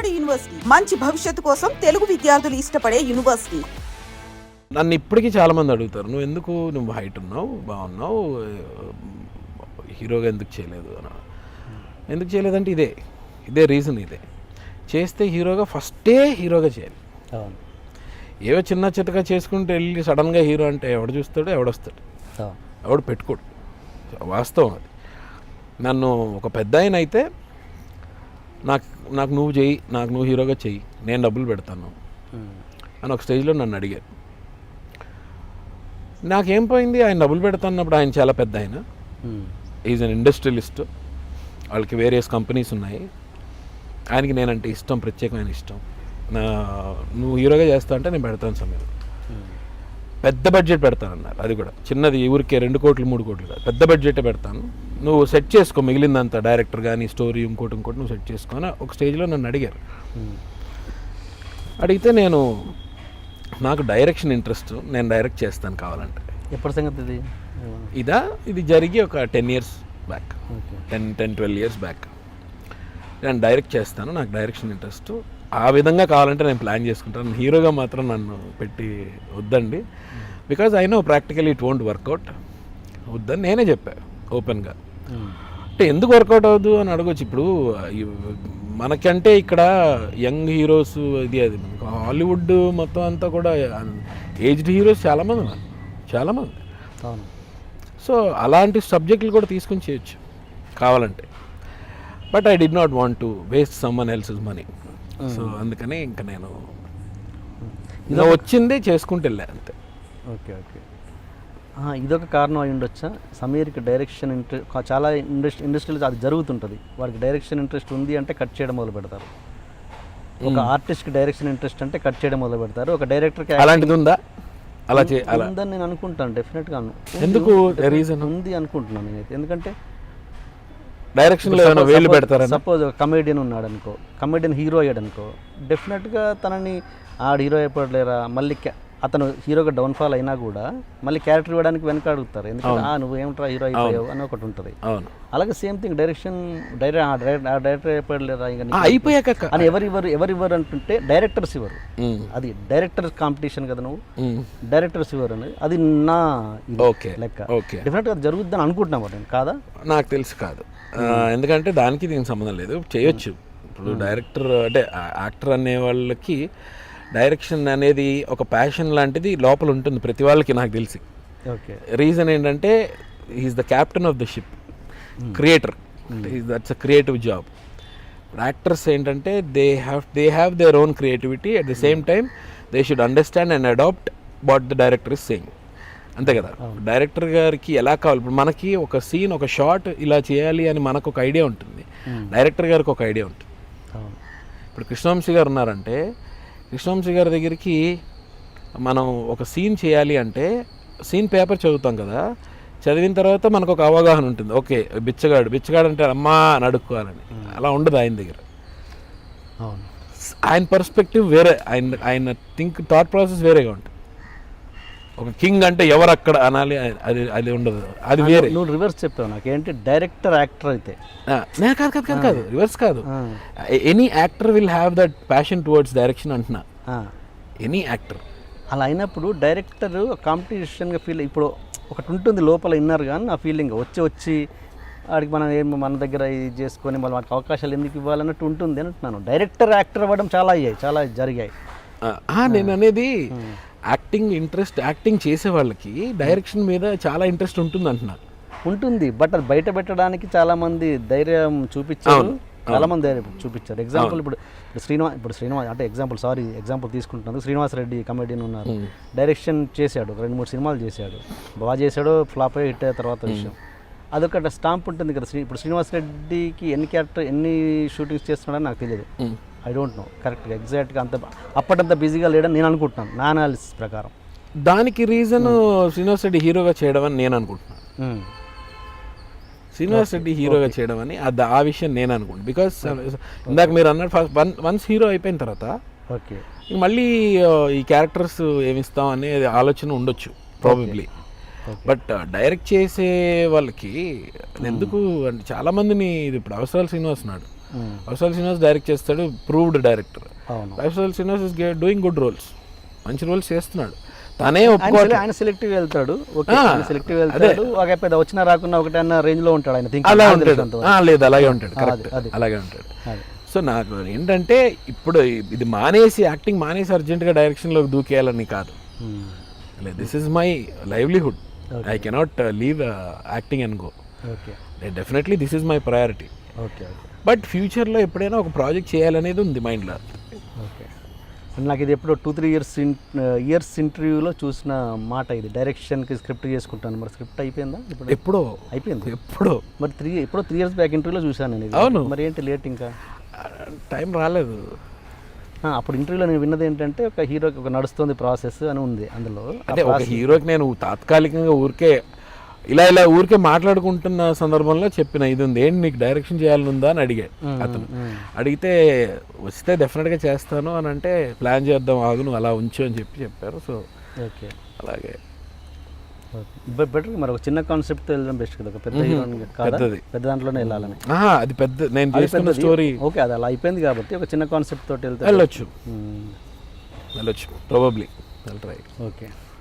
నాడు యూనివర్సిటీ మంచి భవిష్యత్తు కోసం తెలుగు విద్యార్థులు ఇష్టపడే యూనివర్సిటీ. నన్ను ఇప్పటికీ చాలామంది అడుగుతారు, నువ్వు హైట్ ఉన్నావు, బాగున్నావు, హీరోగా ఎందుకు చేయలేదు అని. ఎందుకు చేయలేదంటే ఇదే రీజన్. చేస్తే హీరోగా చేయాలి. ఏవో చిన్న చితగా చేసుకుంటూ వెళ్ళి సడన్గా హీరో అంటే ఎవడు చూస్తాడు, ఎవడొస్తాడు, ఎవడు పెట్టుకోడు. వాస్తవం అది. నన్ను ఒక పెద్ద ఆయన అయితే నాకు నువ్వు హీరోగా చెయ్యి, నేను డబ్బులు పెడతాను అని ఒక స్టేజ్లో నన్ను అడిగారు. నాకేం పోయింది, ఆయన డబ్బులు పెడతాన్నప్పుడు ఆయన చాలా పెద్ద ఆయన, ఈజ్ అన్ ఇండస్ట్రియలిస్ట్, వాళ్ళకి వేరియస్ కంపెనీస్ ఉన్నాయి, ఆయనకి నేనంటే ఇష్టం, ప్రత్యేకమైన ఇష్టం. నువ్వు హీరోగా చేస్తా అంటే నేను పెడతాను సమయం, పెద్ద బడ్జెట్ పెడతానన్నారు. అది కూడా చిన్నది, ఊరికే 2 కోట్లు 3 కోట్లు కాదు, పెద్ద బడ్జెటే పెడతాను, నువ్వు సెట్ చేసుకో, మిగిలిందంతా డైరెక్టర్ కానీ స్టోరీ ఇంకోటి నువ్వు సెట్ చేసుకో అని ఒక స్టేజ్లో నన్ను అడిగారు. అడిగితే నాకు డైరెక్షన్ ఇంట్రెస్ట్, నేను డైరెక్ట్ చేస్తాను కావాలంటే. ఎప్పటి సంగతి ఇది జరిగి ఒక 10 years బ్యాక్, 10-12 years బ్యాక్. నేను డైరెక్ట్ చేస్తాను, నాకు డైరెక్షన్ ఇంట్రెస్ట్, ఆ విధంగా కావాలంటే నేను ప్లాన్ చేసుకుంటాను, హీరోగా మాత్రం నన్ను పెట్టి వద్దండి, because I know practically it won't work out, వద్దని నేనే చెప్పాను ఓపెన్గా. అంటే ఎందుకు వర్కౌట్ అవ్వదు అని అడగొచ్చు. ఇప్పుడు మనకంటే ఇక్కడ యంగ్ హీరోస్ అది హాలీవుడ్ మొత్తం అంతా కూడా ఏజ్డ్ హీరోస్ చాలామంది ఉన్నారు, చాలామంది. సో అలాంటి సబ్జెక్టులు కూడా తీసుకొని చేయొచ్చు కావాలంటే. But I did not want to waste someone else's money. So అందుకని ఇంకా నేను వచ్చిందే చేసుకుంటూ వెళ్ళా అంతే. ఓకే. ఇదొక కారణం అయి ఉండొచ్చా సమీర్కి డైరెక్షన్ ఇంట్రెస్ట్? చాలా ఇండస్ట్రీలో అది జరుగుతుంటుంది, వారికి డైరెక్షన్ ఇంట్రెస్ట్ ఉంది అంటే కట్ చేయడం మొదలు పెడతారు. ఒక ఆర్టిస్ట్కి డైరెక్షన్ ఇంట్రెస్ట్ అంటే కట్ చేయడం మొదలు పెడతారు. ఒక డైరెక్టర్కి అలాంటిది ఉందా? అలా ఉందని నేను అనుకుంటాను, డెఫినెట్గా ఎందుకు రీజన్ ఉంది అనుకుంటున్నాను నేనైతే. ఎందుకంటే డైరెక్షన్లో వేలు పెడతారు. సపోజ్ ఒక కమెడియన్ ఉన్నాడు అనుకో, కమెడియన్ హీరో అయ్యాడు అనుకో, డెఫినెట్గా తనని హీరో అయిపోలేరా, మళ్ళీ అతను హీరోగా డౌన్ఫాల్ అయినా కూడా మళ్ళీ క్యారెక్టర్ ఇవ్వడానికి వెనక అడుగుతారు, ఎందుకంటే నువ్వు ఏమిట్రా హీరో అయిపోయావు అని ఒకటి ఉంటుంది. అలాగే సేమ్ థింగ్ డైరెక్టర్ అయిపోలేరా అయిపోయాక అని ఎవరివ్వరు అంటుంటే డైరెక్టర్స్ ఇవ్వరు. అది డైరెక్టర్ కాంపిటీషన్ కదా, నువ్వు డైరెక్టర్స్ ఇవ్వరు అనేది అది నా లెక్క. డెఫినెట్గా అది జరుగుద్దని అనుకుంటున్నాను నేను, కాదా? నాకు తెలుసు కాదు, ఎందుకంటే దానికి దీనికి సంబంధం లేదు, చేయొచ్చు. ఇప్పుడు డైరెక్టర్ అంటే యాక్టర్ అనే వాళ్ళకి డైరెక్షన్ అనేది ఒక ప్యాషన్ లాంటిది లోపల ఉంటుంది ప్రతి వాళ్ళకి, నాకు తెలిసి. రీజన్ ఏంటంటే he's the captain of the ship, creator, that's a creative job. Actors ఏంటంటే they have their own creativity, at the same time they should understand and adapt what the director is saying. అంతే కదా, director గారికి ఎలా కావాలి. ఇప్పుడు మనకి ఒక scene, ఒక షాట్ ఇలా చేయాలి అని మనకు ఒక ఐడియా ఉంటుంది, డైరెక్టర్ గారికి ఒక ఐడియా ఉంటుంది. ఇప్పుడు కృష్ణవంశీ గారు ఉన్నారంటే, కృష్ణవంశీ గారి దగ్గరికి మనం ఒక సీన్ చేయాలి అంటే సీన్ పేపర్ చదువుతాం కదా, చదివిన తర్వాత మనకు ఒక అవగాహన ఉంటుంది. ఓకే, బిచ్చగాడు అంటే అమ్మా అని అడుక్కోవాలని, అలా ఉండదు ఆయన దగ్గర. ఆయన పర్స్పెక్టివ్ వేరే, ఆయన థాట్ ప్రాసెస్ వేరేగా ఉంటుంది. ఒక కింగ్ అంటే ఎవరు అక్కడ అనాలి, అది ఉండదు, అది వేరే. నువ్వు రివర్స్ చెప్పావు నాకు, ఏంటి డైరెక్టర్ యాక్టర్ అయితే కాదు, రివర్స్ కాదు. Any actor will have that passion towards direction అంటున్నా, ఎనీ యాక్టర్. అలా అయినప్పుడు డైరెక్టర్ కాంపిటీషన్గా ఫీల్, ఇప్పుడు ఒకటి ఉంటుంది లోపల ఇన్నర్ కానీ నా ఫీలింగ్ వచ్చి వాడికి మనం మన దగ్గర ఇది చేసుకొని మళ్ళీ వాటికి అవకాశాలు ఎందుకు ఇవ్వాలన్నట్టు ఉంటుంది అని అంటున్నాను. డైరెక్టర్ యాక్టర్ అవ్వడం చాలా జరిగాయి. నేను అనేది యాక్టింగ్ ఇంట్రెస్ట్, యాక్టింగ్ చేసే వాళ్ళకి డైరెక్షన్ మీద చాలా ఇంట్రెస్ట్ ఉంటుంది అంటున్నా. ఉంటుంది, బట్ అది బయట పెట్టడానికి చాలామంది ధైర్యం చూపించారు, చాలామంది ధైర్యం చూపించారు. ఎగ్జాంపుల్ ఇప్పుడు శ్రీనివాస్ అంటే ఎగ్జాంపుల్ తీసుకుంటున్నాను. శ్రీనివాస్ రెడ్డి కమెడియన్ ఉన్నారు, డైరెక్షన్ చేశాడు, 2-3 సినిమాలు చేశాడు, బాగా చేశాడు, ఫ్లాప్ అయ్యి హిట్ అయిన తర్వాత విషయం అదొక స్టాంప్ ఉంటుంది కదా. ఇప్పుడు శ్రీనివాస్ రెడ్డికి ఎన్ని షూటింగ్స్ చేస్తున్నాడని నాకు తెలియదు, ఐ డోంట్ నో కరెక్ట్గా ఎగ్జాక్ట్గా అప్పటంత బిజీగా లేడని నేను అనుకుంటున్నాను, నా అనాలిసిస్ ప్రకారం. దానికి రీజన్ శ్రీనివాస్ రెడ్డి హీరోగా చేయడం అని నేను అనుకుంటున్నాను. శ్రీనివాస్ రెడ్డి హీరోగా చేయడం అని ఆ విషయం నేను అనుకుంటున్నాను. బికాస్ ఇందాక మీరు అన్నట్టు వన్స్ హీరో అయిపోయిన తర్వాత ఓకే మళ్ళీ ఈ క్యారెక్టర్స్ ఏమిస్తాం అనే ఆలోచన ఉండొచ్చు ప్రాబబ్లీ. బట్ డైరెక్ట్ చేసే వాళ్ళకి ఎందుకు అంటే చాలామందిని, ఇప్పుడు అవసరాలు శ్రీనివాస్ ఉన్నాడు, వైష్ణవ్ శ్రీనివాస్ డైరెక్ట్ చేస్తాడు, ప్రూవ్డ్ డైరెక్టర్. అవును. Vaishnav Srinivas is doing good roles, మంచి రోల్స్ చేస్తున్నాడు. తనే ఒప్పుకోవాలి, ఆయన సెలెక్టివ్ వెళ్తాడు. ఓకే, సెలెక్టివ్ వెళ్తాడు. ఒక పెద్ద వచ్చినా రాకున్నా ఒకటే అన్న రేంజ్ లో ఉంటాడు ఆయన. అలా ఉంటాడు. లేదు, అలాగే ఉంటాడు, కరెక్ట్, అలాగే ఉంటాడు. సో నాకు ఏంటంటే ఇప్పుడు ఇది మానేసి, యాక్టింగ్ మానేసి అర్జెంట్గా డైరెక్షన్లోకి దూకేయాలని కాదు. This is my livelihood, I cannot leave acting and go. Okay, definitely this is my priority. Okay, but ఫ్యూచర్లో ఎప్పుడైనా ఒక ప్రాజెక్ట్ చేయాలనేది ఉంది మైండ్లో. ఓకే. నాకు ఇది ఎప్పుడో 2-3 ఇయర్స్ ఇంటర్వ్యూలో చూసిన మాట ఇది. డైరెక్షన్కి స్క్రిప్ట్ చేసుకుంటాను. మరి స్క్రిప్ట్ అయిపోయిందా? ఇప్పుడు ఎప్పుడో అయిపోయింది. ఎప్పుడో మరి 3 ఇయర్స్ బ్యాక్ ఇంటర్వ్యూలో చూశాను నేను ఇది. అవును. మరి ఏంటి లేట్ ఇంకా? టైం రాలేదు. అప్పుడు ఇంటర్వ్యూలో నేను విన్నది ఏంటంటే ఒక హీరోకి ఒక నడుస్తుంది ప్రాసెస్ అని ఉంది అందులో. అదే ఒక హీరోకి నేను తాత్కాలికంగా ఊరికే ఇలా ఊరికే మాట్లాడుకుంటున్న సందర్భంలో చెప్పిన ఇది ఉంది, ఏంటి నీకు డైరెక్షన్ చేయాలని ఉందా అని అడిగాడు అతను. అడిగితే వస్తే డెఫినెట్గా చేస్తాను అని అంటే, ప్లాన్ చేద్దాం ఆగు నువ్వు అలా ఉంచు అని చెప్పారు. సో ఓకే, అలాగే బెటర్. మరి ఒక చిన్న కాన్సెప్ట్ వెళ్ళడం బెస్ట్ కదా, ఒక పెద్ద పెద్దది పెద్ద దాంట్లోనే వెళ్ళాలని. అది పెద్ద నేను చేస్తున్న స్టోరీ. ఓకే, అది అలా అయిపోయింది కాబట్టి ఒక చిన్న కాన్సెప్ట్ తోటి వెళ్ళొచ్చు, ప్రాబబ్లీ ట్రై. ఓకే.